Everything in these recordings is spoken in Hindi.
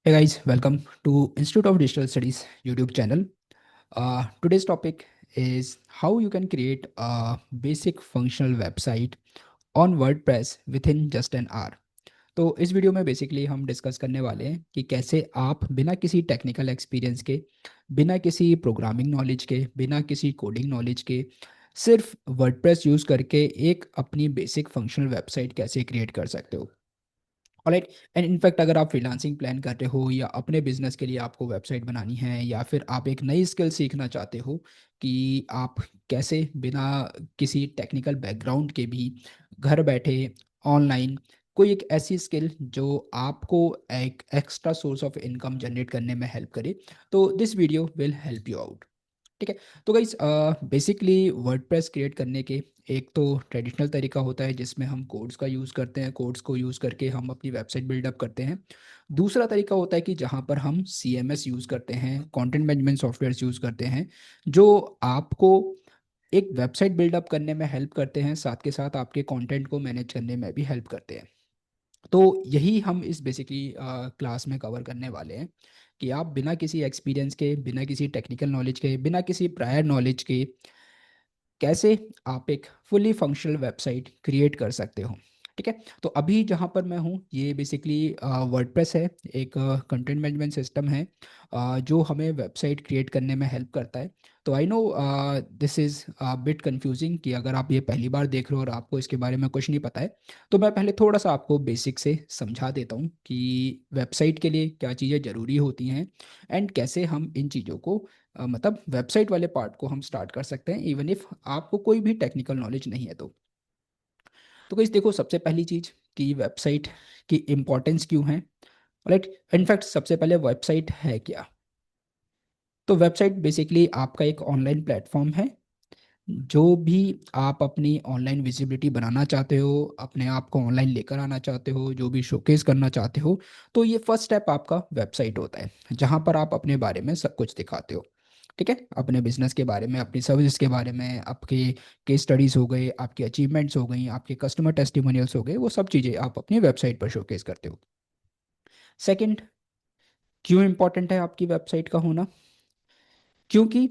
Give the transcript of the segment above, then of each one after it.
Hey guys, welcome to Institute of Digital Studies YouTube channel. Today's topic is how you can create a basic functional website on WordPress within just an hour. तो इस वीडियो में बेसिकली हम डिस्कस करने वाले हैं कि कैसे आप बिना किसी टेक्निकल एक्सपीरियंस के, बिना किसी प्रोग्रामिंग नॉलेज के, बिना किसी कोडिंग नॉलेज के, सिर्फ वर्डप्रेस यूज़ करके एक अपनी बेसिक फंक्शनल वेबसाइट कैसे क्रिएट कर सकते हो। ऑलराइट। एंड इनफैक्ट अगर आप फ्रीलांसिंग प्लान कर रहे हो या अपने बिजनेस के लिए आपको वेबसाइट बनानी है या फिर आप एक नई स्किल सीखना चाहते हो कि आप कैसे बिना किसी टेक्निकल बैकग्राउंड के भी घर बैठे ऑनलाइन कोई एक ऐसी स्किल जो आपको एक extra source of income generate करने में हेल्प करे, तो this video will help you out. ठीक है। तो गाइस, बेसिकली वर्डप्रेस क्रिएट करने के एक तो ट्रेडिशनल तरीका होता है जिसमें हम कोड्स का यूज़ करते हैं, कोड्स को यूज़ करके हम अपनी वेबसाइट बिल्डअप करते हैं। दूसरा तरीका होता है कि जहाँ पर हम CMS यूज़ करते हैं, कंटेंट मैनेजमेंट सॉफ्टवेयर यूज़ करते हैं, जो आपको एक वेबसाइट बिल्डअप करने में हेल्प करते हैं, साथ के साथ आपके कंटेंट को मैनेज करने में भी हेल्प करते हैं। तो यही हम इस बेसिकली क्लास में कवर करने वाले हैं कि आप बिना किसी एक्सपीरियंस के, बिना किसी टेक्निकल नॉलेज के, बिना किसी प्रायर नॉलेज के कैसे आप एक फुली फंक्शनल वेबसाइट क्रिएट कर सकते हो। ठीक है। तो अभी जहाँ पर मैं हूँ ये बेसिकली वर्डप्रेस है, एक कंटेंट मैनेजमेंट सिस्टम है जो हमें वेबसाइट क्रिएट करने में हेल्प करता है। तो I know this is bit confusing कि अगर आप ये पहली बार देख रहे हो और आपको इसके बारे में कुछ नहीं पता है, तो मैं पहले थोड़ा सा आपको बेसिक से समझा देता हूँ कि वेबसाइट के लिए क्या चीज़ें ज़रूरी होती हैं एंड कैसे हम इन चीज़ों को मतलब वेबसाइट वाले पार्ट को हम स्टार्ट कर सकते हैं इवन इफ आपको कोई भी टेक्निकल नॉलेज नहीं है। तो गाइस देखो, सबसे पहली चीज़ कि वेबसाइट की इम्पोर्टेंस क्यों है। राइट। इनफैक्ट सबसे पहले वेबसाइट है क्या। तो वेबसाइट बेसिकली आपका एक ऑनलाइन प्लेटफॉर्म है। जो भी आप अपनी ऑनलाइन विजिबिलिटी बनाना चाहते हो, अपने आप को ऑनलाइन लेकर आना चाहते हो, जो भी शोकेस करना चाहते हो, तो ये फर्स्ट स्टेप आपका वेबसाइट होता है जहाँ पर आप अपने बारे में सब कुछ दिखाते हो। ठीक है। अपने बिजनेस के बारे में, अपनी सर्विस के बारे में, आपके केस स्टडीज़ हो गए, आपके अचीवमेंट्स हो गई, आपके कस्टमर टेस्टिमोनियल्स हो गए, वो सब चीज़ें आप अपनी वेबसाइट पर शोकेस करते हो। सेकंड, क्यों इंपॉर्टेंट है आपकी वेबसाइट का होना। क्योंकि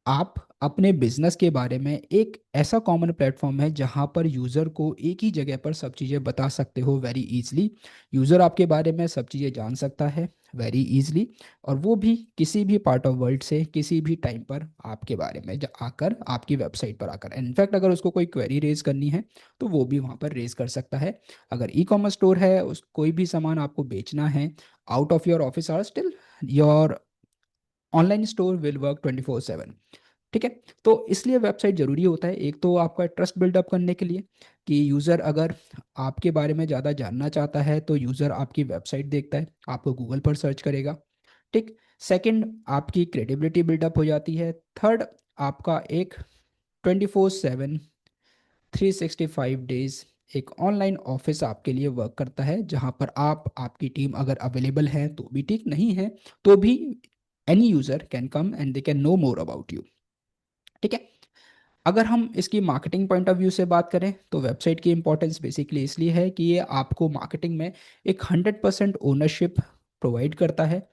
आप अपने बिजनेस के बारे में एक ऐसा कॉमन प्लेटफॉर्म है जहां पर यूज़र को एक ही जगह पर सब चीज़ें बता सकते हो वेरी इजीली। यूज़र आपके बारे में सब चीज़ें जान सकता है वेरी इजीली, और वो भी किसी भी पार्ट ऑफ वर्ल्ड से किसी भी टाइम पर आपके बारे में आकर, आपकी वेबसाइट पर आकर, इनफैक्ट अगर उसको कोई क्वेरी रेज करनी है तो वो भी वहाँ पर रेज कर सकता है। अगर ई कॉमर्स स्टोर है, उस कोई भी सामान आपको बेचना है out of your office hour, still your online store will work 24/7। ठीक है। तो इसलिए वेबसाइट ज़रूरी होता है, एक तो आपका ट्रस्ट बिल्डअप करने के लिए कि यूज़र अगर आपके बारे में ज़्यादा जानना चाहता है तो यूज़र आपकी वेबसाइट देखता है, आपको गूगल पर सर्च करेगा। ठीक। सेकंड, आपकी क्रेडिबिलिटी बिल्डअप हो जाती है। थर्ड, आपका एक 24/7 365 डेज एक ऑनलाइन ऑफिस आपके लिए वर्क करता है, जहां पर आप, आपकी टीम अगर अवेलेबल है तो भी ठीक, नहीं है तो भी any user can come and they can know more about you. ठीक है। अगर हम इसकी मार्केटिंग पॉइंट ऑफ व्यू से बात करें तो वेबसाइट की इंपॉर्टेंस बेसिकली इसलिए है कि ये आपको मार्केटिंग में एक 100% ओनरशिप प्रोवाइड करता है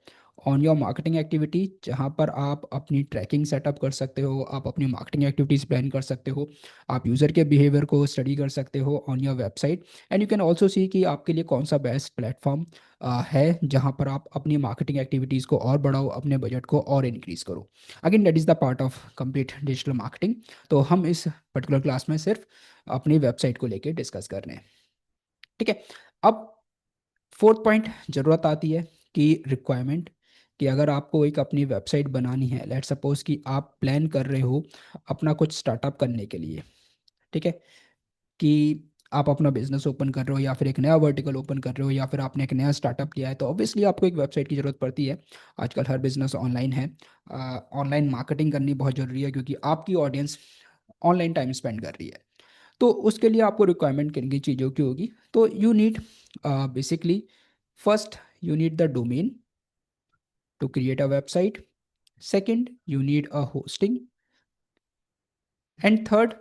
ऑन योर मार्केटिंग एक्टिविटी, जहाँ पर आप अपनी ट्रैकिंग सेटअप कर सकते हो, आप अपनी मार्केटिंग एक्टिविटीज़ प्लान कर सकते हो, आप यूज़र के बिहेवियर को स्टडी कर सकते हो on your website, and you can also see कि आपके लिए कौन सा बेस्ट प्लेटफॉर्म है जहाँ पर आप अपनी मार्केटिंग एक्टिविटीज़ को और बढ़ाओ, अपने बजट को और इंक्रीज़ करो। Again that is the part of complete digital marketing. तो हम इस पर्टिकुलर क्लास में सिर्फ अपनी वेबसाइट को लेके डिस्कस कर रहे हैं। ठीक है। अब फोर्थ पॉइंट, ज़रूरत आती है कि रिक्वायरमेंट, कि अगर आपको एक अपनी वेबसाइट बनानी है, लेट सपोज कि आप प्लान कर रहे हो अपना कुछ स्टार्टअप करने के लिए। ठीक है। कि आप अपना बिजनेस ओपन कर रहे हो या फिर एक नया वर्टिकल ओपन कर रहे हो या फिर आपने एक नया स्टार्टअप किया है, तो ऑब्वियसली आपको एक वेबसाइट की ज़रूरत पड़ती है। आजकल हर बिजनेस ऑनलाइन है। ऑनलाइन मार्केटिंग करनी बहुत ज़रूरी है क्योंकि आपकी ऑडियंस ऑनलाइन टाइम स्पेंड कर रही है। तो उसके लिए आपको रिक्वायरमेंट किन किन चीज़ों की होगी। तो you need basically, first you need the domain to create a website. Second, you need a hosting. And third,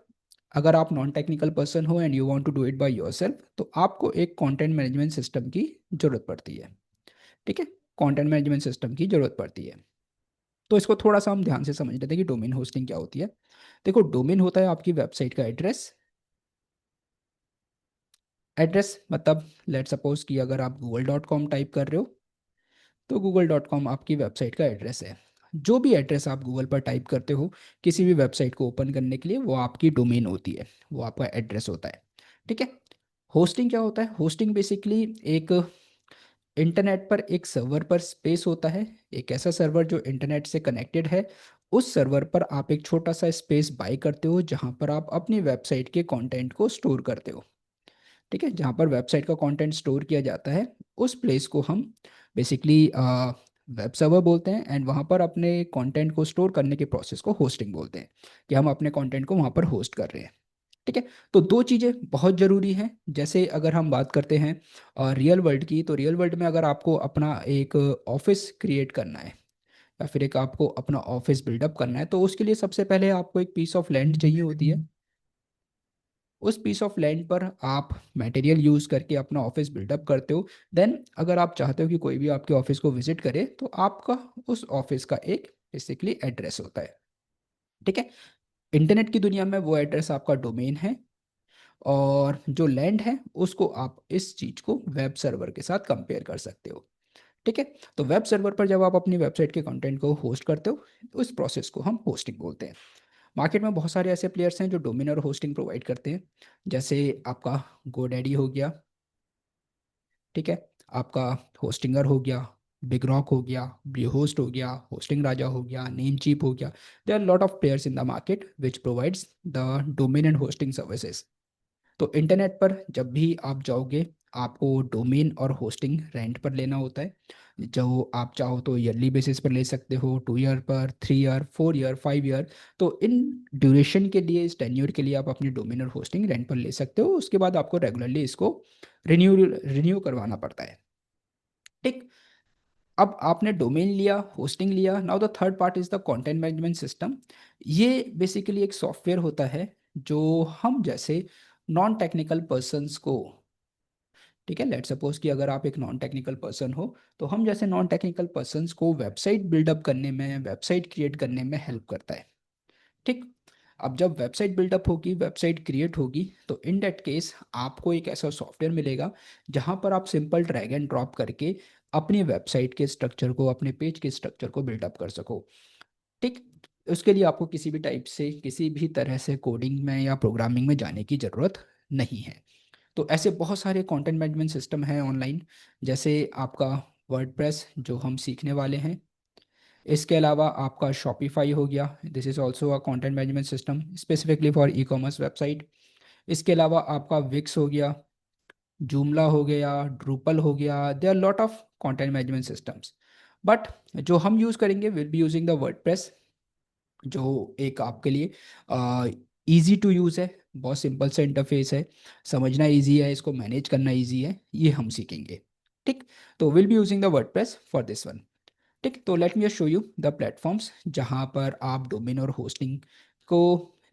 अगर आप नॉन टेक्निकल पर्सन हो and you want to do it by yourself, तो आपको एक कंटेंट मैनेजमेंट सिस्टम की ज़रूरत पड़ती है। ठीक है, कंटेंट मैनेजमेंट सिस्टम की जरूरत पड़ती है। तो इसको थोड़ा सा हम ध्यान से समझ लेते हैं कि डोमेन होस्टिंग क्या होती है। देखो, डोमेन होता है आपकी वेबसाइट का एड्रेस। एड्रेस मतलब लेट सपोज कि अगर आप google.com टाइप कर रहे हो, तो google.com आपकी वेबसाइट का एड्रेस है। जो भी एड्रेस आप गूगल पर टाइप करते हो किसी भी वेबसाइट को ओपन करने के लिए, वो आपकी डोमेन होती है, वो आपका एड्रेस होता है। ठीक है। होस्टिंग क्या होता है? होस्टिंग बेसिकली एक इंटरनेट पर एक सर्वर पर स्पेस होता है, एक ऐसा सर्वर जो इंटरनेट से कनेक्टेड है। उस सर्वर पर आप एक छोटा सा स्पेस बाय करते हो जहां पर आप अपनी वेबसाइट के कंटेंट को स्टोर करते हो। ठीक है, जहाँ पर वेबसाइट का कंटेंट स्टोर किया जाता है, उस प्लेस को हम बेसिकली वेब सर्वर बोलते हैं। एंड वहाँ पर अपने कंटेंट को स्टोर करने के प्रोसेस को होस्टिंग बोलते हैं, कि हम अपने कंटेंट को वहाँ पर होस्ट कर रहे हैं। ठीक है। तो दो चीज़ें बहुत ज़रूरी हैं। जैसे अगर हम बात करते हैं रियल वर्ल्ड की, तो रियल वर्ल्ड में अगर आपको अपना एक ऑफिस क्रिएट करना है, या फिर एक आपको अपना ऑफिस बिल्डअप करना है, तो उसके लिए सबसे पहले आपको एक पीस ऑफ लैंड चाहिए होती है। उस पीस ऑफ लैंड पर आप मटेरियल यूज़ करके अपना ऑफिस बिल्डअप करते हो। देन अगर आप चाहते हो कि कोई भी आपके ऑफिस को विजिट करे, तो आपका उस ऑफिस का एक बेसिकली एड्रेस होता है। ठीक है। इंटरनेट की दुनिया में वो एड्रेस आपका डोमेन है, और जो लैंड है उसको आप इस चीज़ को वेब सर्वर के साथ कंपेयर कर सकते हो। ठीक है। तो वेब सर्वर पर जब आप अपनी वेबसाइट के कंटेंट को होस्ट करते हो, उस प्रोसेस को हम होस्टिंग बोलते हैं। मार्केट में बहुत सारे ऐसे प्लेयर्स हैं जो डोमेन और होस्टिंग प्रोवाइड करते हैं। जैसे आपका गोडैडी हो गया, ठीक है, आपका होस्टिंगर हो गया, बिग रॉक हो गया, ब्लू होस्ट हो गया, होस्टिंग राजा हो गया, नेम चीप हो गया। There are lot of players in the market which provides the domain and hosting services. तो इंटरनेट पर जब भी आप जाओगे, आपको डोमेन और होस्टिंग रेंट पर लेना होता है। जो आप चाहो तो ईयरली बेसिस पर ले सकते हो, 2 ईयर पर, 3 ईयर, 4 ईयर, 5 ईयर। तो इन ड्यूरेशन के लिए, इस टेन्योर के लिए आप अपनी डोमेन और होस्टिंग रेंट पर ले सकते हो। उसके बाद आपको रेगुलरली इसको रिन्यू रिन्यू करवाना पड़ता है। ठीक। अब आपने डोमेन लिया, होस्टिंग लिया, now the third part is the content management system. ये बेसिकली एक सॉफ्टवेयर होता है जो हम जैसे नॉन टेक्निकल पर्सन्स को, ठीक है, लेट सपोज कि अगर आप एक नॉन टेक्निकल पर्सन हो, तो हम जैसे नॉन टेक्निकल पर्सन्स को वेबसाइट बिल्डअप करने में, वेबसाइट क्रिएट करने में हेल्प करता है। ठीक। अब जब वेबसाइट बिल्डअप होगी, वेबसाइट क्रिएट होगी, तो इन दैट केस आपको एक ऐसा सॉफ्टवेयर मिलेगा जहां पर आप सिंपल ड्रैग एंड ड्रॉप करके अपनी वेबसाइट के स्ट्रक्चर को, अपने पेज के स्ट्रक्चर को बिल्डअप कर सको। ठीक। उसके लिए आपको किसी भी टाइप से, किसी भी तरह से कोडिंग में या प्रोग्रामिंग में जाने की ज़रूरत नहीं है। तो ऐसे बहुत सारे कंटेंट मैनेजमेंट सिस्टम हैं ऑनलाइन। जैसे आपका वर्डप्रेस जो हम सीखने वाले हैं। इसके अलावा आपका शॉपिफाई हो गया, this is also a content management system specifically for e commerce website. इसके अलावा आपका विक्स हो गया, जूमला हो गया, ड्रूपल हो गया। They are lot of content management systems. But जो हम यूज़ करेंगे, will be using the WordPress, जो एक आपके लिए ईजी टू यूज़ है, बहुत सिंपल सा इंटरफेस है, समझना इजी है, इसको मैनेज करना इजी है, ये हम सीखेंगे। ठीक। तो will be using the WordPress for this one. ठीक। तो let me show you the platforms जहाँ पर आप डोमेन और होस्टिंग को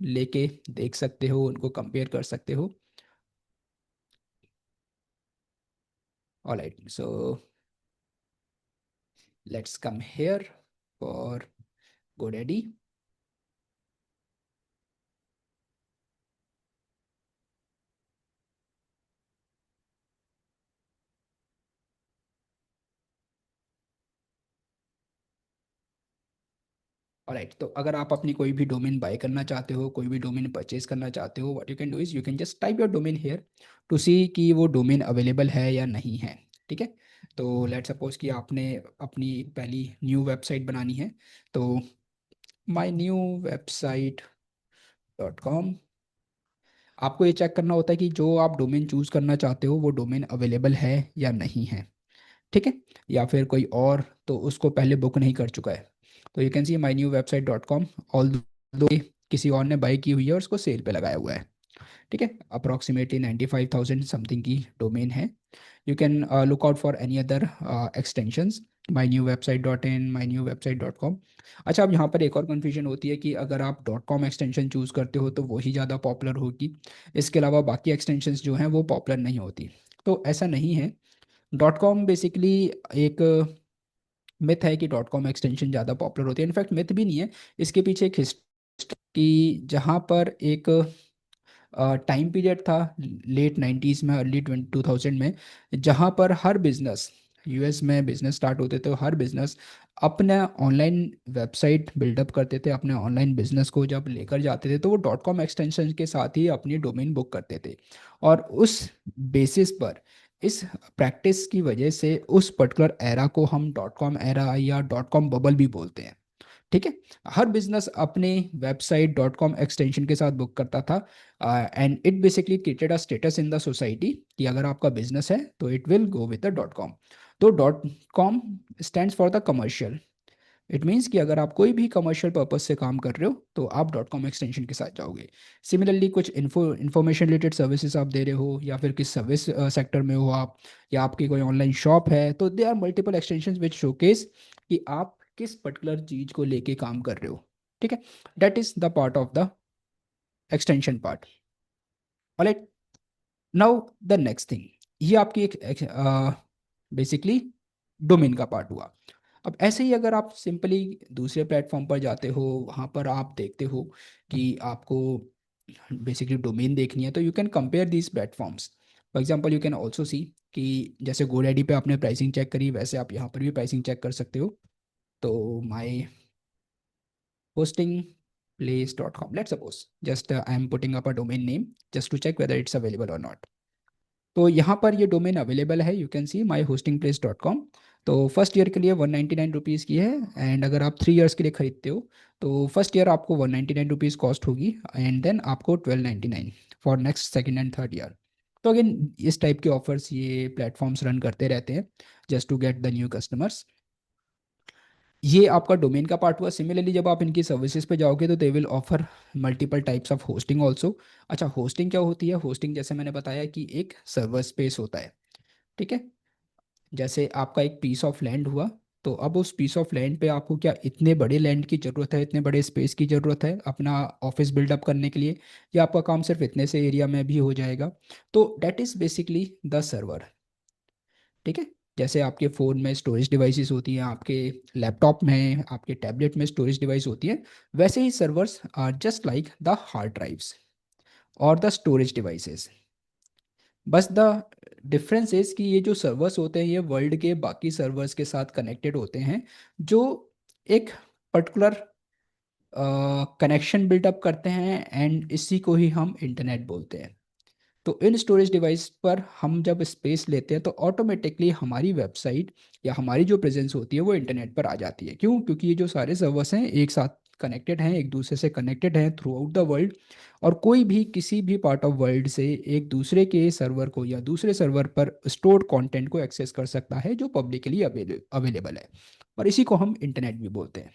लेके देख सकते हो, उनको कंपेयर कर सकते हो। Alright, so let's come here for GoDaddy। Alright, तो अगर आप अपनी कोई भी डोमेन बाय करना चाहते हो, कोई भी डोमेन परचेज करना चाहते हो, what you can do is you can just type your domain here to see कि वो डोमेन अवेलेबल है या नहीं है। ठीक है। तो लेट सपोज कि आपने अपनी एक पहली न्यू वेबसाइट बनानी है, तो माई न्यू वेबसाइट .com, आपको ये चेक करना होता है कि जो आप डोमेन चूज करना चाहते हो वो डोमेन अवेलेबल है या नहीं है। ठीक है। या फिर कोई और तो उसको पहले बुक नहीं कर चुका है। तो you can C my new website .com, all दो किसी और ने बाई की हुई है और उसको सेल पे लगाया हुआ है। ठीक है। अप्रॉक्सीमेटली 95,000 समथिंग की डोमेन है। You can look out for any other extensions, mynewwebsite.in, mynewwebsite.com। अच्छा, अब यहाँ पर एक और कन्फ्यूजन होती है कि अगर आप .com एक्सटेंशन चूज़ करते हो तो वही ज़्यादा पॉपुलर होगी, इसके अलावा बाकी एक्सटेंशंस जो हैं वो पॉपुलर नहीं होती। तो ऐसा नहीं है। डॉट कॉम बेसिकली एक मिथ है कि डॉट कॉम एक्सटेंशन ज़्यादा पॉपुलर होती है। इनफैक्ट मिथ भी नहीं है, इसके पीछे एक हिस्ट्री कि जहाँ पर एक टाइम पीरियड था लेट 90s में, अर्ली 2000 में, जहाँ पर हर बिजनेस, यूएस में बिजनेस स्टार्ट होते थे, हर बिजनेस अपना ऑनलाइन वेबसाइट बिल्डअप करते थे, अपने ऑनलाइन बिजनेस को जब लेकर जाते थे तो वो डॉट कॉम एक्सटेंशन के साथ ही अपनी डोमेन बुक करते थे। और उस बेसिस पर, इस प्रैक्टिस की वजह से उस पर्टिकुलर एरा को हम डॉट कॉम एरा या डॉट कॉम बबल भी बोलते हैं। ठीक है। हर बिजनेस अपने वेबसाइट डॉट कॉम एक्सटेंशन के साथ बुक करता था, and it basically created a status in the society कि अगर आपका बिजनेस है तो it will go with the dot com. तो dot com stands for the commercial. It means कि अगर आप कोई भी कमर्शियल पर्पज से काम कर रहे हो तो आप डॉट कॉम एक्सटेंशन के साथ जाओगे। सिमिलरली कुछ इन्फॉर्मेशन रिलेटेड सर्विसेज आप दे रहे हो, या फिर किस सर्विस सेक्टर में हो आप, या आपकी कोई ऑनलाइन शॉप है, तो they are multiple extension which showcase कि आप किस पर्टिकुलर चीज को लेके काम कर रहे हो। ठीक है। That is the part of the extension part. Alright, now the next thing, ये आपकी एक बेसिकली डोमेन का पार्ट हुआ। अब ऐसे ही अगर आप सिंपली दूसरे प्लेटफॉर्म पर जाते हो, वहाँ पर आप देखते हो कि आपको बेसिकली डोमेन देखनी है, तो you can compare these platforms. For example you can also सी कि जैसे गोडैडी पे आपने प्राइसिंग चेक करी, वैसे आप यहाँ पर भी प्राइसिंग चेक कर सकते हो। तो माई hostingplace.com, let's suppose, just I am putting up a domain name just to check whether it's available or not. तो यहाँ पर ये डोमेन अवेलेबल है, you can C my hosting place dot com. तो फर्स्ट ईयर के लिए 199 रुपीज़ की है, एंड अगर आप 3 ईयर्स के लिए खरीदते हो तो फर्स्ट ईयर आपको 199 रुपीज़ कॉस्ट होगी, एंड देन आपको 1299 for next second and third year. तो अगेन इस टाइप के ऑफर्स ये प्लेटफॉर्म्स रन करते रहते हैं just to get the new customers. ये आपका डोमेन का पार्ट हुआ। सिमिलरली जब आप इनकी सर्विसेज पे जाओगे तो they will offer multiple types of hosting also. अच्छा, होस्टिंग क्या होती है? होस्टिंग जैसे मैंने बताया कि एक सर्वर स्पेस होता है। ठीक है। जैसे आपका एक पीस ऑफ लैंड हुआ, तो अब उस पीस ऑफ लैंड पे आपको क्या इतने बड़े लैंड की ज़रूरत है, इतने बड़े स्पेस की ज़रूरत है अपना ऑफिस बिल्डअप करने के लिए, या आपका काम सिर्फ इतने से एरिया में भी हो जाएगा? तो that is basically the server. ठीक है। जैसे आपके फ़ोन में स्टोरेज डिवाइसेस होती हैं, आपके लैपटॉप में, आपके टैबलेट में स्टोरेज डिवाइस होती है, वैसे ही servers are just like the hard drives और द स्टोरेज डिवाइसेस। बस द डिफरेंस इज कि ये जो सर्वर्स होते हैं ये वर्ल्ड के बाकी सर्वर्स के साथ कनेक्टेड होते हैं, जो एक पर्टिकुलर कनेक्शन बिल्डअप करते हैं, एंड इसी को ही हम इंटरनेट बोलते हैं। तो इन स्टोरेज डिवाइस पर हम जब स्पेस लेते हैं तो ऑटोमेटिकली हमारी वेबसाइट या हमारी जो प्रेजेंस होती है वो इंटरनेट पर आ जाती है। क्यों? क्योंकि ये जो सारे सर्वर्स हैं एक साथ कनेक्टेड हैं, एक दूसरे से कनेक्टेड हैं थ्रू आउट द वर्ल्ड, और कोई भी किसी भी पार्ट ऑफ वर्ल्ड से एक दूसरे के सर्वर को या दूसरे सर्वर पर स्टोर्ड कंटेंट को एक्सेस कर सकता है जो पब्लिकली अवेलेबल है, और इसी को हम इंटरनेट भी बोलते हैं।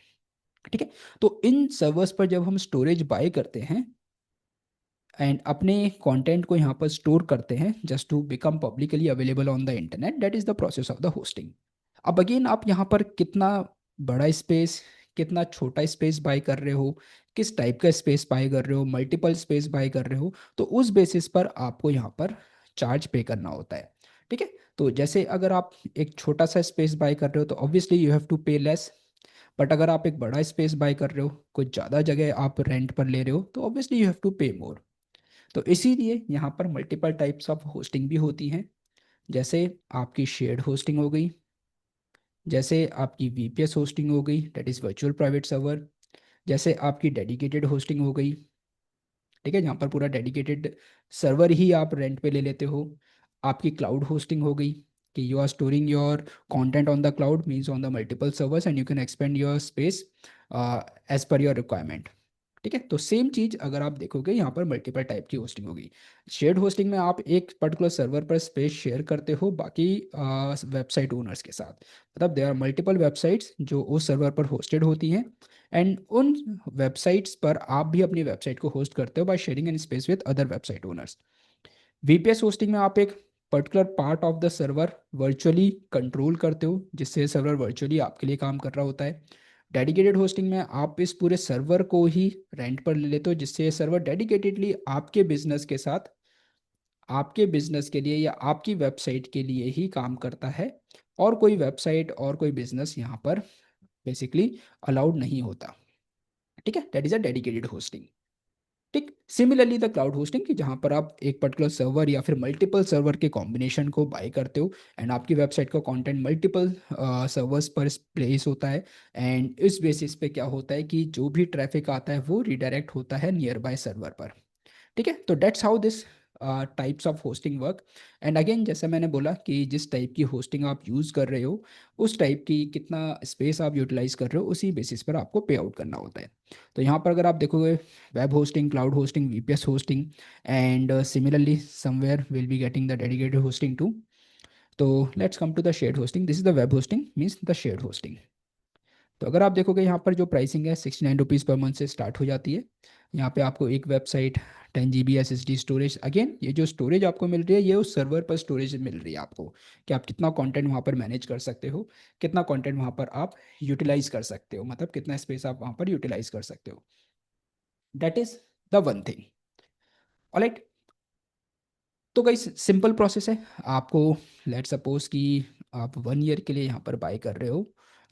ठीक है। तो इन सर्वर्स पर जब हम स्टोरेज बाय करते हैं एंड अपने कंटेंट को यहाँ पर स्टोर करते हैं just to become publicly available on the internet, that is the process of the hosting. अब अगेन आप यहाँ पर कितना बड़ा स्पेस, कितना छोटा स्पेस बाय कर रहे हो, किस टाइप का स्पेस बाय कर रहे हो, मल्टीपल स्पेस बाय कर रहे हो, तो उस बेसिस पर आपको यहाँ पर चार्ज पे करना होता है। ठीक है। तो जैसे अगर आप एक छोटा सा स्पेस बाय कर रहे हो तो ऑब्वियसली यू हैव टू पे लेस, बट अगर आप एक बड़ा स्पेस बाय कर रहे हो, कुछ ज़्यादा जगह आप रेंट पर ले रहे हो, तो ऑब्वियसली यू हैव टू पे मोर। तो इसीलिए यहाँ पर मल्टीपल टाइप्स ऑफ होस्टिंग भी होती हैं। जैसे आपकी शेयर्ड होस्टिंग हो गई, जैसे आपकी वीपीएस होस्टिंग हो गई, that is virtual private server, जैसे आपकी डेडिकेटेड होस्टिंग हो गई। ठीक है, जहाँ पर पूरा डेडिकेटेड सर्वर ही आप रेंट पे ले लेते हो। आपकी क्लाउड होस्टिंग हो गई कि you are storing your content on the cloud, means on the multiple servers, and you can expand your space as per your requirement. ठीक है। तो सेम चीज़ अगर आप देखोगे यहाँ पर मल्टीपल टाइप की होस्टिंग होगी। शेयर्ड होस्टिंग में आप एक पर्टिकुलर सर्वर पर स्पेस शेयर करते हो बाकी वेबसाइट ओनर्स के साथ, मतलब देयर आर मल्टीपल वेबसाइट्स जो उस सर्वर पर होस्टेड होती हैं, एंड उन वेबसाइट्स पर आप भी अपनी वेबसाइट को होस्ट करते हो by sharing an space with other website owners. VPS hosting में आप एक particular part of the server virtually control करते हो, जिससे सर्वर वर्चुअली आपके लिए काम कर रहा होता है। डेडिकेटेड होस्टिंग में आप इस पूरे सर्वर को ही रेंट पर ले लेते हो, जिससे ये सर्वर डेडिकेटेडली आपके बिजनेस के साथ आपके बिजनेस के लिए या आपकी वेबसाइट के लिए ही काम करता है, और कोई वेबसाइट और कोई बिजनेस यहाँ पर बेसिकली अलाउड नहीं होता। ठीक है, that is a dedicated hosting. ठीक, सिमिलरली द क्लाउड होस्टिंग कि जहाँ पर आप एक पर्टिकुलर सर्वर या फिर मल्टीपल सर्वर के कॉम्बिनेशन को बाय करते हो, एंड आपकी वेबसाइट का कंटेंट मल्टीपल सर्वर्स पर प्लेस होता है, एंड इस बेसिस पे क्या होता है कि जो भी ट्रैफिक आता है वो रिडायरेक्ट होता है नियर बाय सर्वर पर। ठीक है, तो dates how this types of hosting work. And again जैसे मैंने बोला कि जिस टाइप की होस्टिंग आप यूज़ कर रहे हो, उस टाइप की कितना स्पेस आप यूटिलाइज कर रहे हो, उसी बेसिस पर आपको पे आउट करना होता है। तो यहाँ पर अगर आप देखोगे, web hosting, cloud hosting, VPS hosting, and similarly somewhere will be getting the dedicated hosting too. तो let's come to the shared hosting. This is the web hosting, means the shared hosting. तो अगर आप देखोगे यहाँ पर जो प्राइसिंग है 69 रुपीज़ पर मंथ से स्टार्ट हो जाती है। यहाँ पे आपको एक website, 10 GB SSD storage, again ये जो स्टोरेज आपको मिल रही है ये उस सर्वर पर स्टोरेज मिल रही है आपको, कि आप कितना कंटेंट वहाँ पर मैनेज कर सकते हो, कितना कंटेंट वहाँ पर आप यूटिलाइज कर सकते हो, मतलब कितना स्पेस आप वहाँ पर यूटिलाइज कर सकते हो। That is the one thing. Alright, तो कई सिंपल प्रोसेस है आपको। लेट सपोज कि आप 1 ईयर के लिए यहाँ पर बाय कर रहे हो,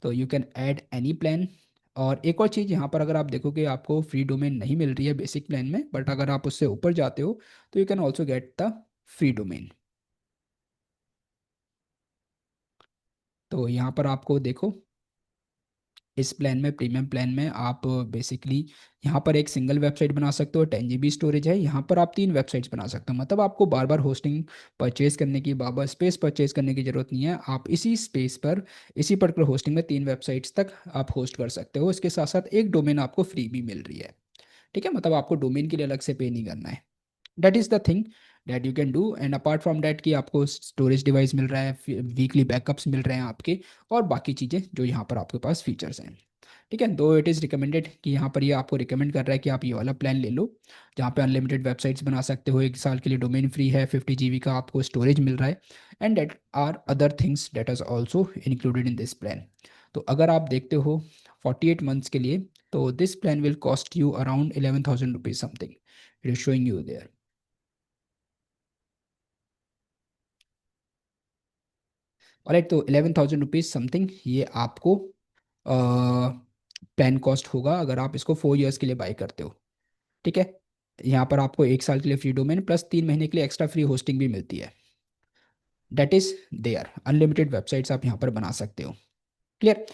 तो you can add any plan. और एक और चीज़ यहाँ पर अगर आप देखोगे, आपको फ्री डोमेन नहीं मिल रही है बेसिक प्लान में, बट अगर आप उससे ऊपर जाते हो तो you can also get the free domain. तो यहाँ पर आपको देखो, इस प्लान में, प्रीमियम प्लान में, आप बेसिकली यहाँ पर एक सिंगल वेबसाइट बना सकते हो, 10 GB स्टोरेज है, यहाँ पर आप 3 वेबसाइट्स बना सकते हो। मतलब आपको बार बार होस्टिंग परचेज करने की, बार बार स्पेस परचेज करने की जरूरत नहीं है। आप इसी स्पेस पर, इसी पर्टिकुलर होस्टिंग में 3 वेबसाइट्स तक आप होस्ट कर सकते हो। इसके साथ साथ एक डोमेन आपको फ्री भी मिल रही है। ठीक है, मतलब आपको डोमेन के लिए अलग से पे नहीं करना है। That is the thing that you can do. And apart from that कि आपको स्टोरेज डिवाइस मिल रहा है, वीकली बैकअप्स मिल रहे हैं आपके, और बाकी चीज़ें जो यहाँ पर आपके पास फीचर्स हैं। ठीक है, दो इट इज़ रिकमेंडेड कि यहाँ पर ये आपको रिकमेंड कर रहा है कि आप ये वाला प्लान ले लो, जहाँ पे अनलिमिटेड वेबसाइट्स बना सकते हो, 1 साल के लिए डोमेन फ्री है, 50 GB का आपको स्टोरेज मिल रहा है, and that are other things that is also included in this plan. तो अगर आप देखते हो 48 मंथ्स के लिए, तो this plan will cost you around 11,000 rupees something, it is showing you there. Alright, तो 11,000 रुपीज समथिंग ये आपको प्लान कॉस्ट होगा अगर आप इसको 4 ईयर्स के लिए बाय करते हो। ठीक है, यहाँ पर आपको 1 साल के लिए फ्री डोमेन प्लस 3 महीने के लिए एक्स्ट्रा फ्री होस्टिंग भी मिलती है। That is there, unlimited websites आप यहाँ पर बना सकते हो। क्लियर।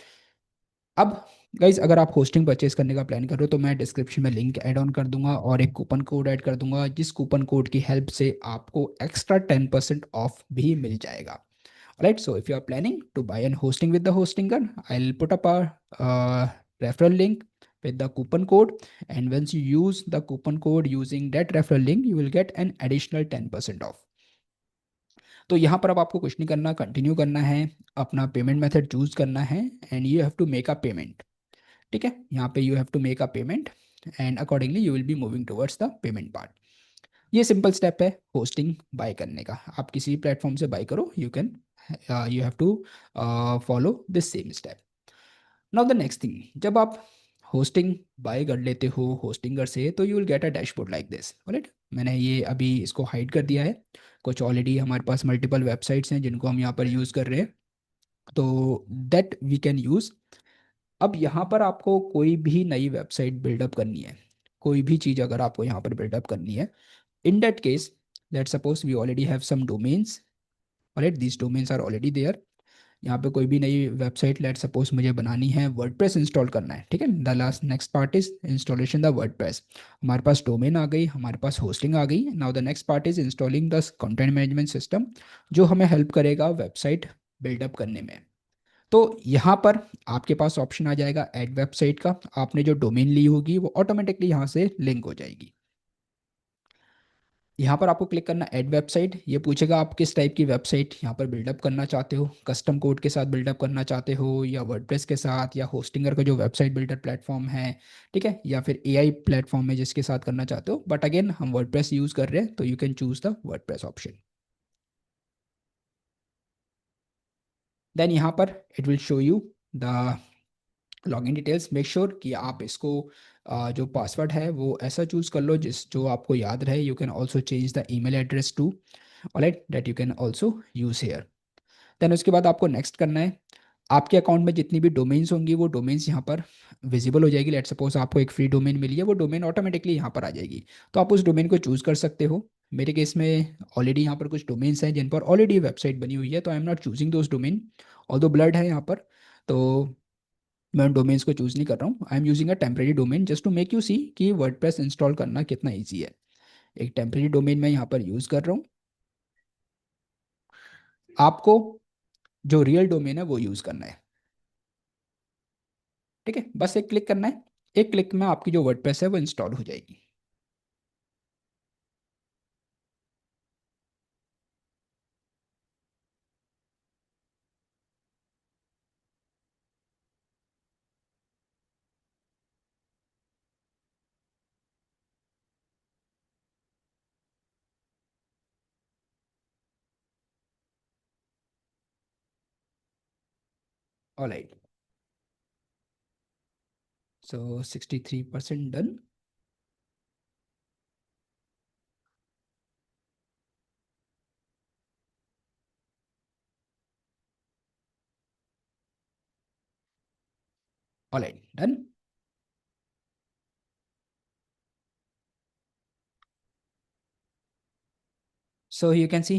अब गाइज, अगर आप होस्टिंग परचेज करने का प्लान कर रहे हो, तो मैं डिस्क्रिप्शन में लिंक ऐड ऑन कर दूंगा और एक कूपन कोड ऐड कर दूंगा, जिस कूपन कोड की हेल्प से आपको एक्स्ट्रा 10% ऑफ भी मिल जाएगा। Right, so if you are planning to buy and hosting with the hosting gun, I'll put up a referral link with the coupon code, and once you use the coupon code using that referral link, you will get an additional 10% off. तो यहाँ पर अब आपको कुछ नहीं करना, कंटिन्यू करना है, अपना पेमेंट मेथड चूज करना है, and you have to make a payment. ठीक है, यहाँ पे you have to make a payment, and accordingly you will be moving towards the payment part. ये सिंपल स्टेप है होस्टिंग बाय करने का। आप किसी प्लेटफॉर्म से बाय करो, you can, you have to follow this same step. Now the next thing, जब आप होस्टिंग बाय कर लेते हो होस्टिंगर से, तो you will get a dashboard like this. Right, मैंने ये अभी इसको हाइड कर दिया है। कुछ ऑलरेडी हमारे पास मल्टीपल वेबसाइट्स हैं जिनको हम यहाँ पर यूज़ कर रहे हैं, तो दैट वी कैन यूज़। अब यहाँ पर आपको कोई भी नई वेबसाइट बिल्डअप करनी है, कोई भी चीज़ अगर आपको यहाँ पर बिल्डअप करनी है, in that case, let's suppose we already have some domains, all right, these domains are already there। यहाँ पे कोई भी नई वेबसाइट लेट सपोज मुझे बनानी है, वर्डप्रेस इंस्टॉल करना है। ठीक है, the last next part is installation the WordPress. हमारे पास डोमेन आ गई, हमारे पास होस्टिंग आ गई, now the next part is installing the content management system, जो हमें हेल्प करेगा वेबसाइट बिल्डअप करने में। तो यहाँ पर आपके पास ऑप्शन आ जाएगा ऐड वेबसाइट का। आपने जो डोमेन ली होगी वो ऑटोमेटिकली यहाँ से लिंक हो जाएगी। यहाँ पर आपको क्लिक करना ऐड वेबसाइट। ये पूछेगा आप किस टाइप की वेबसाइट यहाँ पर बिल्डअप करना चाहते हो, कस्टम कोड के साथ बिल्डअप करना चाहते हो, या वर्डप्रेस के साथ, या होस्टिंगर का जो वेबसाइट बिल्डर प्लेटफॉर्म है, ठीक है, या फिर एआई प्लेटफॉर्म है जिसके साथ करना चाहते हो। बट अगेन हम वर्डप्रेस यूज़ कर रहे हैं, तो you can choose the WordPress option. Then यहाँ पर it will show you the login details. Make sure कि आप इसको जो पासवर्ड है वो ऐसा चूज कर लो जिस जो आपको याद रहे. You can also change the email address too, alright, that you can also use here. Then उसके बाद आपको नेक्स्ट करना है, आपके अकाउंट में जितनी भी डोमेन्स होंगी वो डोमेन्स यहाँ पर विजिबल हो जाएगी. लेट सपोज आपको एक फ्री डोमेन मिली है, वो डोमेन ऑटोमेटिकली यहाँ पर आ जाएगी. तो आप उस डोमेन को चूज कर सकते हो. मेरे केस में ऑलरेडी यहाँ पर कुछ डोमेन्स हैं जिन पर ऑलरेडी वेबसाइट बनी हुई है, तो I am not choosing those domain. All दो ब्लड है यहाँ पर, तो मैं उन डोमेन्स को चूज नहीं कर रहा हूँ. I am using a temporary domain just to make you see कि वर्डप्रेस इंस्टॉल करना कितना ईजी है. एक टेम्प्रेरी डोमेन मैं यहाँ पर यूज कर रहा हूँ. आपको जो रियल डोमेन है वो यूज करना है. ठीक है, बस एक क्लिक करना है. एक क्लिक में आपकी जो वर्डप्रेस है वो इंस्टॉल हो जाएगी. Alright, so 63% done. Alright, done. So you can see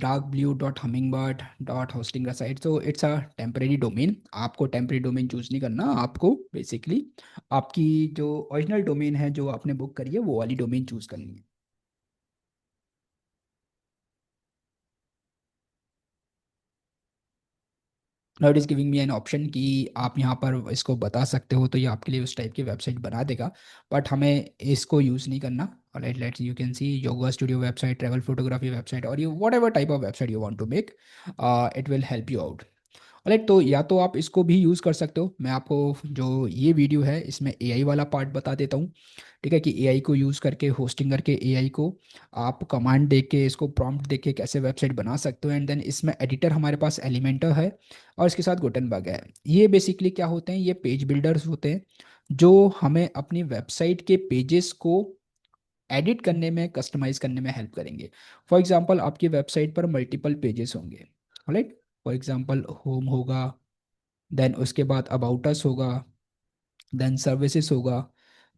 darkblue.hummingbird.hosting the site. So it's a temporary domain. आपको temporary domain चूज नहीं करना. आपको बेसिकली आपकी जो ओरिजिनल डोमेन है जो आपने बुक करी है वो वाली डोमेन चूज करनी है. Now it is giving me an option कि आप यहाँ पर इसको बता सकते हो, तो ये आपके लिए उस टाइप की वेबसाइट बना देगा. बट हमें इसको यूज़ नहीं करना. Alright, let's you can see yoga studio website, travel photography website, और you whatever type of website you want to make, it will help you out. Right, तो या तो आप इसको भी यूज़ कर सकते हो. मैं आपको जो ये वीडियो है इसमें एआई वाला पार्ट बता देता हूँ. ठीक है, कि एआई को यूज़ करके, होस्टिंग करके एआई को आप कमांड दे के, इसको प्रॉम्प्ट दे के कैसे वेबसाइट बना सकते हो. एंड देन इसमें एडिटर हमारे पास एलिमेंटर है और इसके साथ गुटनबर्ग है. ये बेसिकली क्या होते हैं, ये पेज बिल्डर्स होते हैं जो हमें अपनी वेबसाइट के पेजेस को एडिट करने में, कस्टमाइज करने में हेल्प करेंगे. फॉर एग्जांपल आपकी वेबसाइट पर मल्टीपल पेजेस होंगे. राइट, फॉर एग्जांपल होम होगा, देन उसके बाद अबाउट अस होगा, देन सर्विसेज होगा.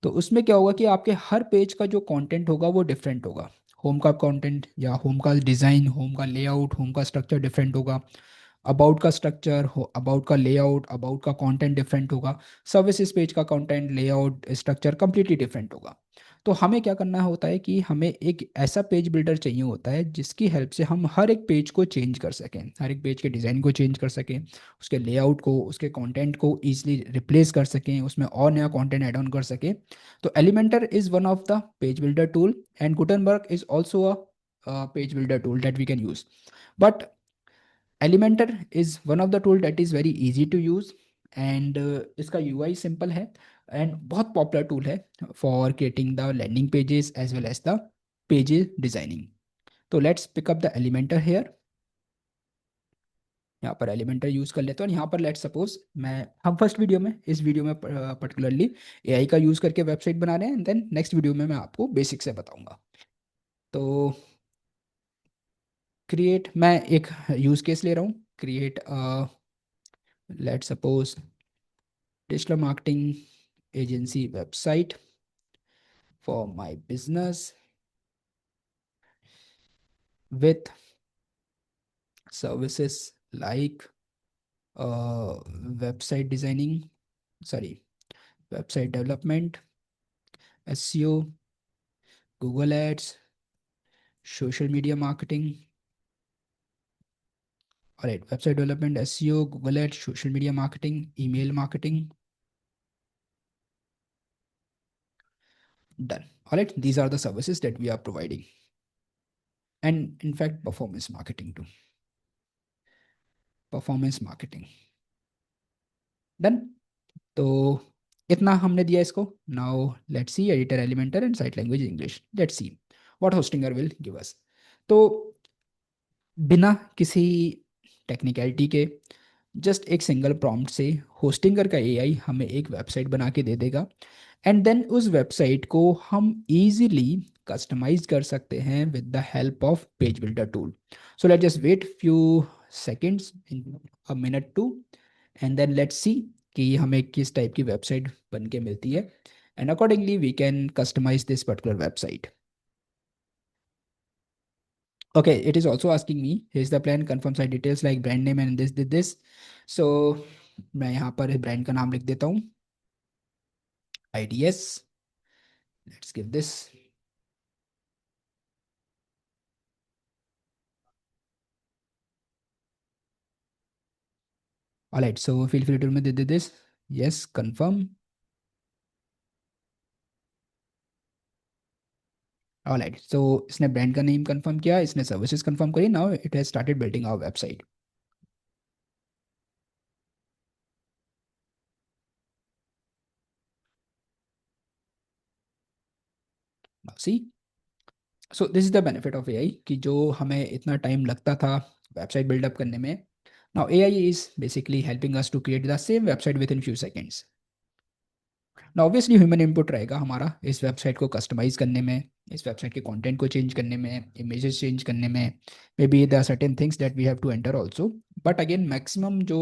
तो उसमें क्या होगा कि आपके हर पेज का जो कंटेंट होगा वो डिफरेंट होगा. होम का कंटेंट या होम का डिज़ाइन, होम का लेआउट, होम का स्ट्रक्चर डिफरेंट होगा. अबाउट का स्ट्रक्चर हो, अबाउट का लेआउट, अबाउट का कंटेंट डिफरेंट होगा. सर्विसेज पेज का content, layout, structure completely different होगा. तो हमें क्या करना होता है कि हमें एक ऐसा पेज बिल्डर चाहिए होता है जिसकी हेल्प से हम हर एक पेज को चेंज कर सकें, हर एक पेज के डिज़ाइन को चेंज कर सकें, उसके लेआउट को, उसके कंटेंट को ईजिली रिप्लेस कर सकें, उसमें और नया कंटेंट ऐड ऑन कर सकें. तो Elementor is one of the page builder tool and Gutenberg is also a page builder tool that we can use. But Elementor is one of the tool that is very easy to use and इसका UI सिंपल है एंड बहुत पॉपुलर टूल है for creating the landing pages as well as the pages designing. तो let's pick up the Elementor here. यहाँ पर एलिमेंटर यूज़ कर लेते हैं और यहाँ पर लेट्स सपोज मैं, हम फर्स्ट वीडियो में, इस वीडियो में पर्टिकुलरली एआई का यूज़ करके वेबसाइट बना रहे हैं. एंड देन नेक्स्ट वीडियो में मैं आपको बेसिक से बताऊंगा. तो क्रिएट, मैं एक यूज़ केस ले रहा हूँ. Create let's suppose digital marketing agency website for my business with services like website designing, sorry, website development, SEO, Google Ads, social media marketing. All right, website development, SEO, Google Ads, social media marketing, email marketing. Done. All right, these are the services that we are providing. And in fact, performance marketing too. Performance marketing. Done. तो इतना हमने दिया इसको. Now let's see editor Elementor and site language English. Let's see what Hostinger will give us. तो बिना किसी टेक्निकलिटी के जस्ट एक सिंगल प्रॉम्प्ट से होस्टिंगर का एआई हमें एक वेबसाइट बना के दे देगा, एंड देन उस वेबसाइट को हम इजीली कस्टमाइज कर सकते हैं with the help of page builder tool. So let just wait few seconds, in a minute two, and then let's see कि हमें किस टाइप की वेबसाइट बन के मिलती है, and accordingly we can customize this particular website. Okay, it is also asking me, here's the plan, confirm site details like brand name and this. So मैं यहाँ पर ब्रांड का नाम लिख देता हूँ, IDS. Let's give this. All right, so feel free to me did this. Yes, confirm. All right, so इसने ब्रांड का नेम कंफर्म किया, इसने सर्विसेज कंफर्म करी. Now it has started building our website. Now see, so this is the benefit of AI कि जो हमें इतना टाइम लगता था वेबसाइट बिल्डअप करने में, now AI is basically helping us to create the same website within few seconds. ना ऑब्वियसली ह्यूमन इनपुट रहेगा हमारा इस वेबसाइट को कस्टमाइज करने में, इस वेबसाइट के कंटेंट को चेंज करने में, इमेजेस चेंज करने में. Maybe there are certain things that we have to enter also, but again maximum जो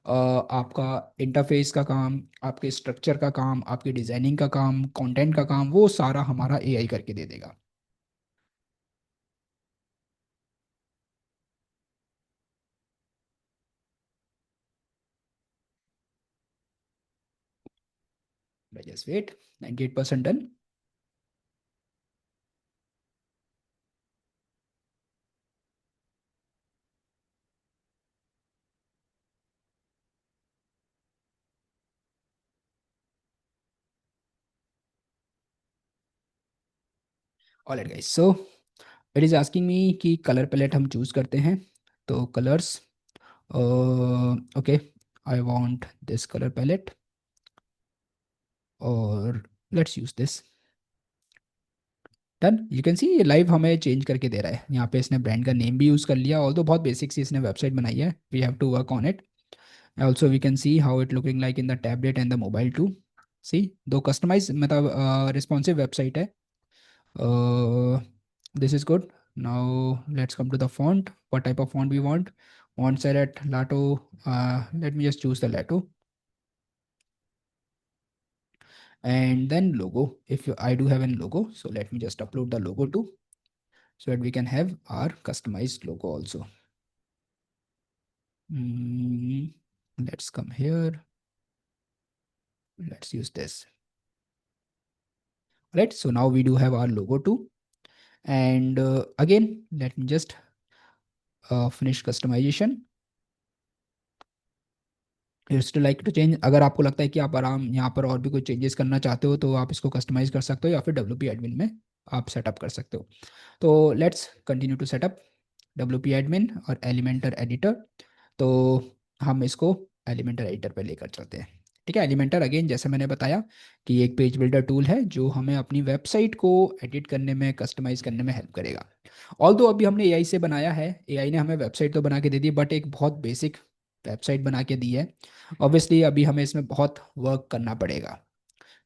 आपका इंटरफेस का काम, आपके स्ट्रक्चर का काम, आपकी डिजाइनिंग का काम, कंटेंट का काम, वो सारा हमारा एआई करके दे देगा. Just wait, 98% done. Alright guys, so it is asking me कि कलर पैलेट हम चूज करते हैं. तो colours, okay, I want this colour palette, और let's use this. Done. You can see ये लाइव हमें चेंज करके दे रहा है. यहाँ पे इसने ब्रांड का नेम भी यूज़ कर लिया, ऑल बहुत बेसिक सी इसने वेबसाइट बनाई है. We have to work on it. Also we can see how it looking like in the tablet and the mobile too. See, दो कस्टमाइज मतलब रिस्पॉन्सिव वेबसाइट है. This is good. Now let's come to the font. What type of font we want. Font select Lato. Let me just choose the Lato. And then logo, if I do have a logo, so let me just upload the logo too, so that we can have our customized logo also. Mm, let's come here, let's use this. Right, so now we do have our logo too. And again, let me just finish customization. Use to like to change, अगर आपको लगता है कि आप आराम यहाँ पर और भी कोई चेंजेस करना चाहते हो तो आप इसको कस्टमाइज कर सकते हो, या फिर डब्ल्यू पी एडमिन में आप सेटअप कर सकते हो. तो let's continue to set up W P admin और एलिमेंटर एडिटर. तो हम इसको एलिमेंटर एडिटर पे लेकर चलते हैं. ठीक है, एलिमेंटर अगेन जैसे मैंने बताया कि एक पेज बिल्डर टूल है जो हमें अपनी वेबसाइट को एडिट करने में, कस्टमाइज करने में हेल्प करेगा. ऑल दो अभी हमने एआई से बनाया है, एआई ने हमें वेबसाइट तो बना के दे दी, बट एक बहुत बेसिक वेबसाइट बना के दी है. ऑब्वियसली अभी हमें इसमें बहुत वर्क करना पड़ेगा.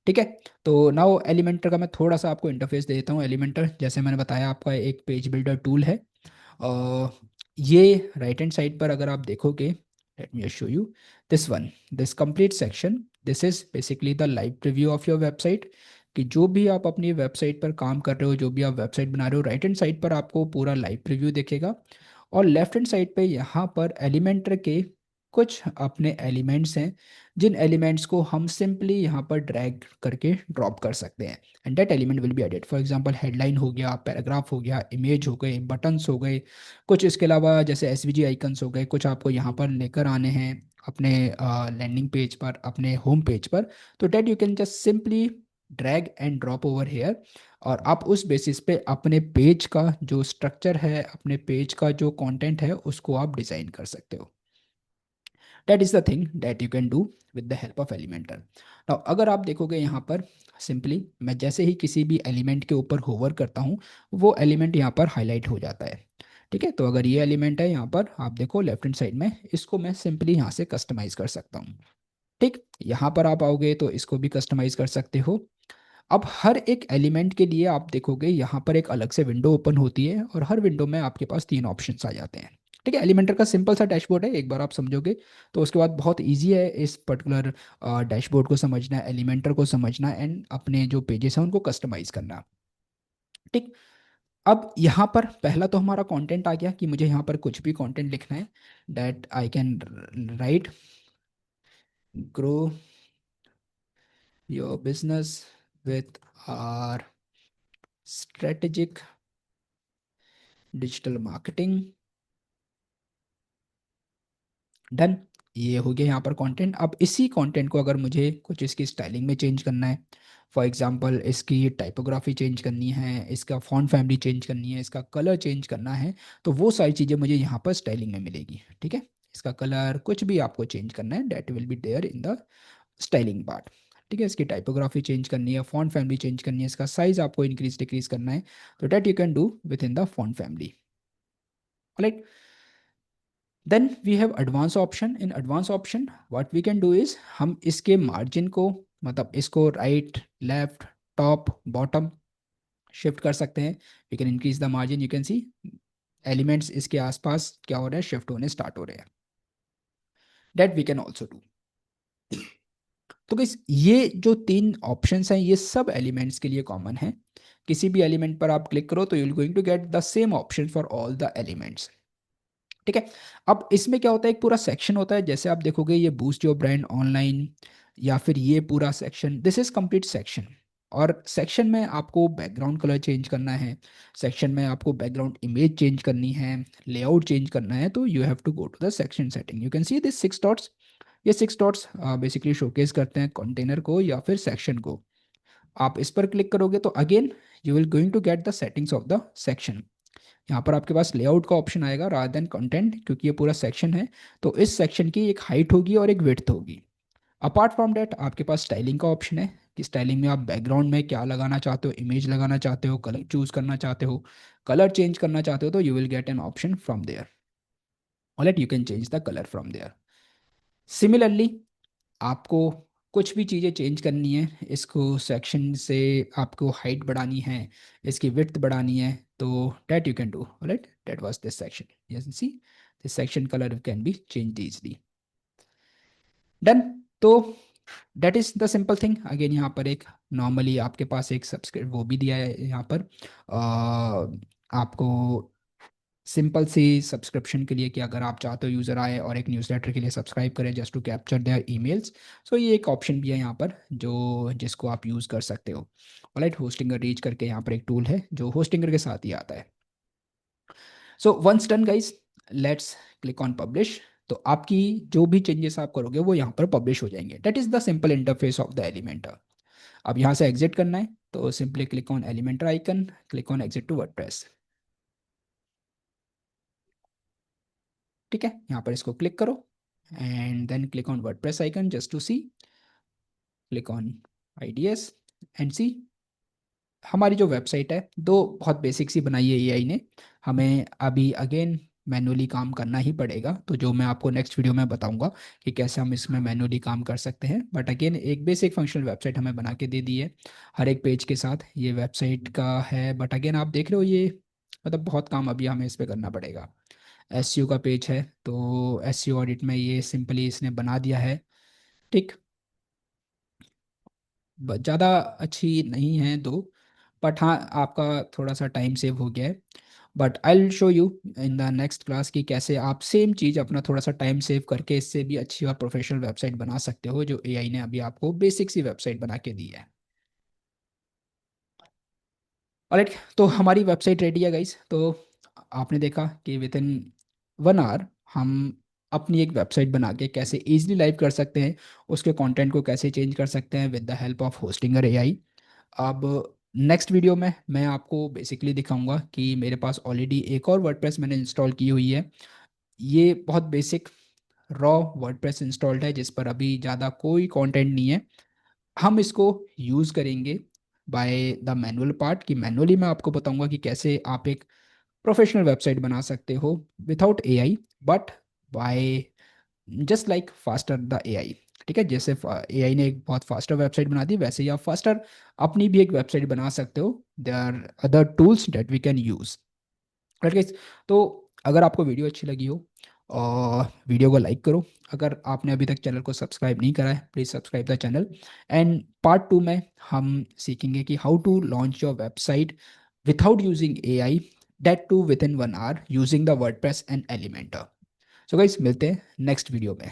ठीक है, तो नाउ एलिमेंटर का मैं थोड़ा सा आपको इंटरफेस दे देता हूँ. एलिमेंटर जैसे मैंने बताया आपका एक पेज बिल्डर टूल है. ये राइट हैंड साइड पर अगर आप देखोगे, let me show you this one, this complete section, this is basically the live preview of your website. कि जो भी आप अपनी वेबसाइट पर काम कर रहे हो, जो भी आप वेबसाइट बना रहे हो, राइट हैंड साइड पर आपको पूरा लाइव प्रीव्यू दिखेगा. और लेफ्ट हैंड साइड पे यहाँ पर एलिमेंटर के कुछ अपने एलिमेंट्स हैं, जिन एलिमेंट्स को हम सिंपली यहाँ पर ड्रैग करके ड्रॉप कर सकते हैं, and that element will be added. For example headline हो गया, पैराग्राफ हो गया, इमेज हो गए, बटन्स हो गए, कुछ इसके अलावा जैसे एसवीजी आइकन्स हो गए, कुछ आपको यहाँ पर लेकर आने हैं अपने लैंडिंग पेज पर, अपने होम पेज पर. तो that you can just simply drag and drop over here, और आप उस बेसिस पे अपने पेज का जो स्ट्रक्चर है, अपने पेज का जो कंटेंट है, उसको आप डिज़ाइन कर सकते हो. That is the thing that you can do with the help of Elementor. Now अगर आप देखोगे यहाँ पर सिंपली मैं जैसे ही किसी भी एलिमेंट के ऊपर होवर करता हूँ, वो एलिमेंट यहाँ पर हाईलाइट हो जाता है. ठीक है, तो अगर ये एलिमेंट है यहाँ पर, आप देखो लेफ्ट हैंड साइड में, इसको मैं सिंपली यहाँ से कस्टमाइज कर सकता हूँ। ठीक, यहाँ पर आप आओगे तो इसको भी कस्टमाइज कर सकते हो। अब हर एक एलिमेंट के लिए आप देखोगे यहाँ पर एक अलग से विंडो ओपन होती है, और हर विंडो में आपके पास तीन ऑप्शंस आ जाते हैं। ठीक है, एलिमेंटर का सिंपल सा डैशबोर्ड है, एक बार आप समझोगे तो उसके बाद बहुत इजी है इस पर्टिकुलर डैशबोर्ड को समझना, एलिमेंटर को समझना, एंड अपने जो पेजेस हैं उनको कस्टमाइज करना। ठीक, अब यहाँ पर पहला तो हमारा कंटेंट आ गया कि मुझे यहाँ पर कुछ भी कंटेंट लिखना है, that I can write grow your business with our strategic digital marketing. Done, ये हो गया यहाँ पर कंटेंट। अब इसी कंटेंट को अगर मुझे कुछ इसकी स्टाइलिंग में चेंज करना है, फॉर एग्जांपल इसकी टाइपोग्राफी चेंज करनी है, इसका फॉन्ट फैमिली चेंज करनी है, इसका कलर चेंज करना है, तो वो सारी चीज़ें मुझे यहाँ पर स्टाइलिंग में मिलेगी। ठीक है, इसका कलर कुछ भी आपको चेंज करना है, that will be there in the styling part. ठीक है, इसकी टाइपोग्राफी चेंज करनी है, फॉन्ट फैमिली चेंज करनी है, इसका साइज आपको इंक्रीज डिक्रीज करना है, तो that you can do within the font family. Right, then we have advance option. In advance option what we can do is, हम इसके मार्जिन को, मतलब इसको right left top bottom shift कर सकते हैं। We can increase the margin, you can see elements इसके आसपास क्या हो रहा है, शिफ्ट होने स्टार्ट हो रहे हैं। That we can also do. तो guys, ये जो तीन ऑप्शंस हैं ये सब एलिमेंट्स के लिए कॉमन है। किसी भी एलिमेंट पर आप क्लिक करो तो you will going to get the same option for all the elements. ठीक है, अब इसमें क्या होता है, एक पूरा सेक्शन होता है, जैसे आप देखोगे ये बूस्ट योर ब्रांड ऑनलाइन, या फिर ये पूरा section, this is complete section. और सेक्शन में आपको बैकग्राउंड कलर चेंज करना है, सेक्शन में आपको बैकग्राउंड इमेज चेंज करनी है, लेआउट चेंज करना है, तो you have to go to the section setting. You can see this six dots. ये सिक्स डॉट्स बेसिकली शोकेस करते हैं कंटेनर को या फिर सेक्शन को। आप इस पर क्लिक करोगे तो again you will going to get the settings of the section. यहाँ पर आपके पास लेआउट का ऑप्शन आएगा रादर देन कंटेंट, क्योंकि ये पूरा सेक्शन है, तो इस सेक्शन की एक हाइट होगी और एक विड्थ होगी। अपार्ट फ्रॉम डैट आपके पास स्टाइलिंग का ऑप्शन है, कि स्टाइलिंग में आप बैकग्राउंड में क्या लगाना चाहते हो, इमेज लगाना चाहते हो, कलर चूज करना चाहते हो, कलर चेंज करना चाहते हो, तो you will get an option from there. Alright, you can change the colour from there. Similarly आपको कुछ भी चीज़ें चेंज करनी है, इसको सेक्शन से आपको हाइट बढ़ानी है, इसकी विड्थ बढ़ानी है, तो that you can do. Right, that was this section, yes see this section colour can be change easily. Done, तो that is the simple thing. Again यहाँ पर एक नॉर्मली आपके पास एक सब्सक्राइब वो भी दिया है यहाँ पर, आपको सिंपल सी सब्सक्रिप्शन के लिए, कि अगर आप चाहते हो यूज़र आए और एक न्यूज़लेटर के लिए सब्सक्राइब करें just to capture their emails, so ये एक ऑप्शन भी है यहाँ पर जो जिसको आप यूज़ कर सकते हो। राइट, होस्टिंगर रीच करके यहाँ पर एक टूल है जो होस्टिंगर के साथ ही आता है। So once done guys, let's click on publish. तो आपकी जो भी चेंजेस आप करोगे वो यहाँ पर पब्लिश हो जाएंगे। That is the simple interface of the Elementor. अब यहाँ से एग्जिट करना है तो simply click on Elementor icon, click on exit to WordPress. ठीक है, यहाँ पर इसको क्लिक करो and then click on WordPress icon just to see, click on IDs and see. हमारी जो वेबसाइट है दो बहुत बेसिक सी बनाई है एआई ने, हमें अभी अगेन मैनुअली काम करना ही पड़ेगा, तो जो मैं आपको नेक्स्ट वीडियो में बताऊंगा कि कैसे हम इसमें मैनुअली काम कर सकते हैं। बट अगेन एक बेसिक फंक्शनल वेबसाइट हमें बना के दे दी है हर एक पेज के साथ, ये वेबसाइट का है। बट अगेन आप देख रहे हो ये मतलब बहुत काम अभी हमें इस पर करना पड़ेगा। एसईओ का पेज है, तो एसईओ ऑडिट में ये सिंपली इसने बना दिया है। ठीक, ज़्यादा अच्छी नहीं है दो, बट हाँ आपका थोड़ा सा टाइम सेव हो गया है। But I will show you in the next class कि कैसे आप सेम चीज़ अपना थोड़ा सा टाइम सेव करके इससे भी अच्छी और प्रोफेशनल वेबसाइट बना सकते हो, जो एआई ने अभी आपको बेसिक सी वेबसाइट बना के दी है। ऑलराइट, तो हमारी वेबसाइट रेडी है गाइस। तो आपने देखा कि विद इन 1 आवर हम अपनी एक वेबसाइट बना के कैसे इजीली लाइव कर सकते हैं, उसके कंटेंट को कैसे चेंज कर सकते हैं with the help of Hostinger AI. अब नेक्स्ट वीडियो में मैं आपको बेसिकली दिखाऊंगा कि मेरे पास ऑलरेडी एक और वर्डप्रेस मैंने इंस्टॉल की हुई है। ये बहुत बेसिक रॉ वर्डप्रेस इंस्टॉल्ड है जिस पर अभी ज़्यादा कोई कंटेंट नहीं है। हम इसको यूज़ करेंगे बाय द मैनुअल पार्ट, कि मैनुअली मैं आपको बताऊंगा कि कैसे आप एक प्रोफेशनल वेबसाइट बना सकते हो without AI, but by just like faster the AI. ठीक है, जैसे एआई ने एक बहुत फास्टर वेबसाइट बना दी, वैसे ही आप फास्टर अपनी भी एक वेबसाइट बना सकते हो। There are other tools that we can use. Right guys, तो अगर आपको वीडियो अच्छी लगी हो और वीडियो को लाइक करो। अगर आपने अभी तक चैनल को सब्सक्राइब नहीं करा है, please subscribe the channel. And part 2 में हम सीखेंगे कि how to launch your website without using AI, that too within 1 hour using the WordPress and Elementor. So guys, मिलते हैं नेक्स्ट वीडियो में।